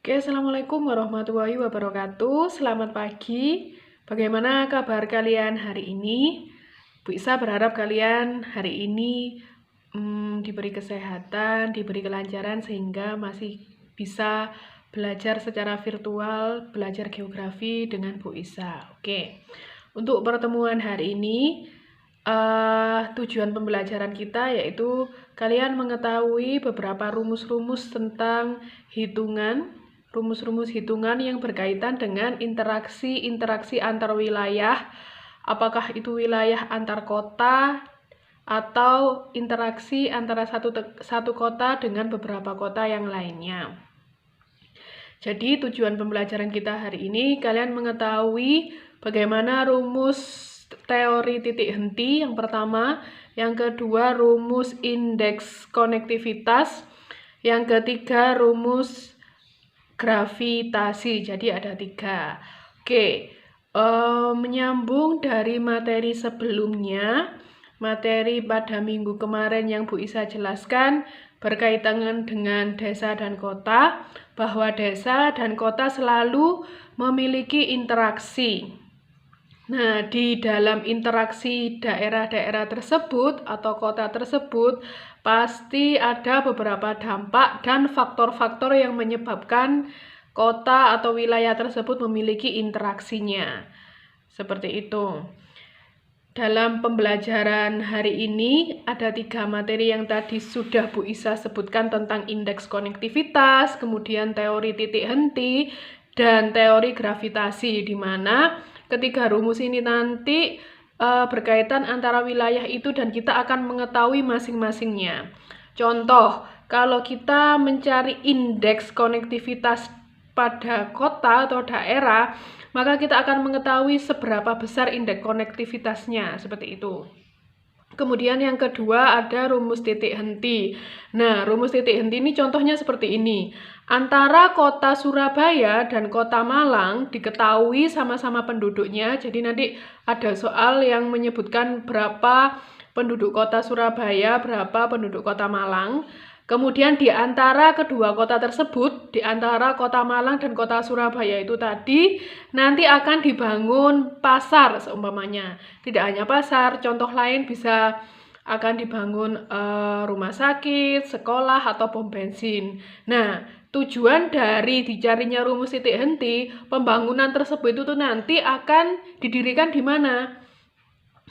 Oke, Assalamualaikum warahmatullahi wabarakatuh. Selamat pagi. Bagaimana kabar kalian hari ini? Bu Isa berharap kalian hari ini diberi kesehatan, diberi kelancaran sehingga masih bisa belajar secara virtual, belajar geografi dengan Bu Isa. Oke, untuk pertemuan hari ini, tujuan pembelajaran kita yaitu kalian mengetahui beberapa rumus-rumus tentang rumus-rumus hitungan yang berkaitan dengan interaksi antar wilayah, apakah itu wilayah antar kota atau interaksi antara satu kota dengan beberapa kota yang lainnya. Jadi tujuan pembelajaran kita hari ini kalian mengetahui bagaimana rumus teori titik henti yang pertama, yang kedua rumus indeks konektivitas, yang ketiga rumus gravitasi. Jadi ada 3. Oke, menyambung dari materi sebelumnya, materi pada minggu kemarin yang Bu Isa jelaskan berkaitan dengan desa dan kota, bahwa desa dan kota selalu memiliki interaksi. Nah, di dalam interaksi daerah-daerah tersebut atau kota tersebut pasti ada beberapa dampak dan faktor-faktor yang menyebabkan kota atau wilayah tersebut memiliki interaksinya. Seperti itu. Dalam pembelajaran hari ini ada 3 materi yang tadi sudah Bu Isa sebutkan tentang indeks konektivitas, kemudian teori titik henti, dan teori gravitasi, di mana ketiga rumus ini nanti berkaitan antara wilayah itu dan kita akan mengetahui masing-masingnya. Contoh, kalau kita mencari indeks konektivitas pada kota atau daerah, maka kita akan mengetahui seberapa besar indeks konektivitasnya, seperti itu. Kemudian yang kedua ada rumus titik henti. Nah, rumus titik henti ini contohnya seperti ini. Antara kota Surabaya dan kota Malang diketahui sama-sama penduduknya. Jadi nanti ada soal yang menyebutkan berapa penduduk kota Surabaya, berapa penduduk kota Malang. Kemudian di antara kedua kota tersebut, di antara kota Malang dan kota Surabaya itu tadi, nanti akan dibangun pasar seumpamanya. Tidak hanya pasar, contoh lain bisa akan dibangun rumah sakit, sekolah, atau pom bensin. Nah, tujuan dari dicarinya rumus titik henti, pembangunan tersebut itu tuh nanti akan didirikan di mana?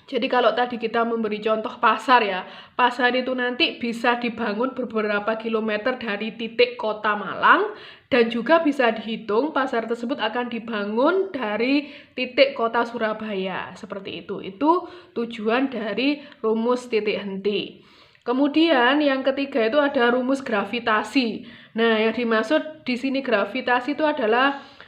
Jadi kalau tadi kita memberi contoh pasar ya, pasar itu nanti bisa dibangun beberapa kilometer dari titik kota Malang, dan juga bisa dihitung pasar tersebut akan dibangun dari titik kota Surabaya, seperti itu. Itu tujuan dari rumus titik henti. Kemudian yang ketiga itu ada rumus gravitasi. Nah, yang dimaksud di sini gravitasi itu adalah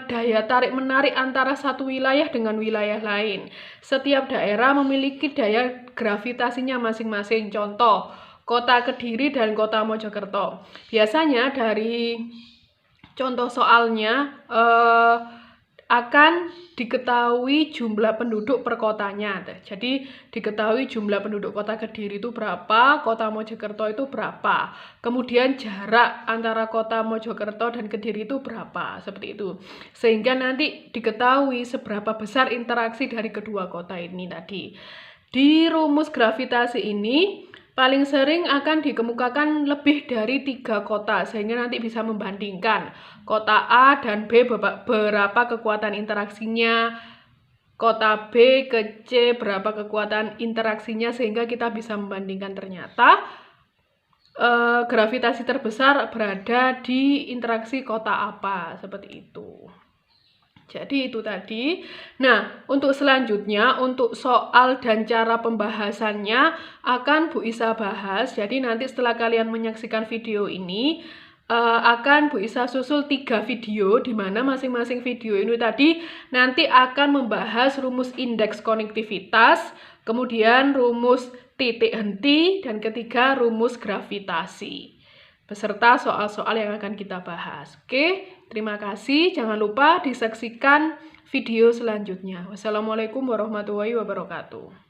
daya tarik-menarik antara satu wilayah dengan wilayah lain. Setiap daerah memiliki daya gravitasinya masing-masing. Contoh, kota Kediri dan kota Mojokerto. Biasanya dari contoh soalnya akan diketahui jumlah penduduk per kotanya. Jadi diketahui jumlah penduduk kota Kediri itu berapa, kota Mojokerto itu berapa. Kemudian jarak antara kota Mojokerto dan Kediri itu berapa, seperti itu. Sehingga nanti diketahui seberapa besar interaksi dari kedua kota ini tadi. Di rumus gravitasi ini paling sering akan dikemukakan lebih dari 3 kota, sehingga nanti bisa membandingkan kota A dan B berapa kekuatan interaksinya, kota B ke C berapa kekuatan interaksinya, sehingga kita bisa membandingkan ternyata gravitasi terbesar berada di interaksi kota apa, seperti itu. Jadi itu tadi. Nah, untuk selanjutnya, untuk soal dan cara pembahasannya akan Bu Isa bahas. Jadi nanti setelah kalian menyaksikan video ini, akan Bu Isa susul 3 video, di mana masing-masing video ini tadi nanti akan membahas rumus indeks konektivitas, kemudian rumus titik henti, dan ketiga rumus gravitasi, beserta soal-soal yang akan kita bahas. Oke, terima kasih. Jangan lupa disaksikan video selanjutnya. Wassalamualaikum warahmatullahi wabarakatuh.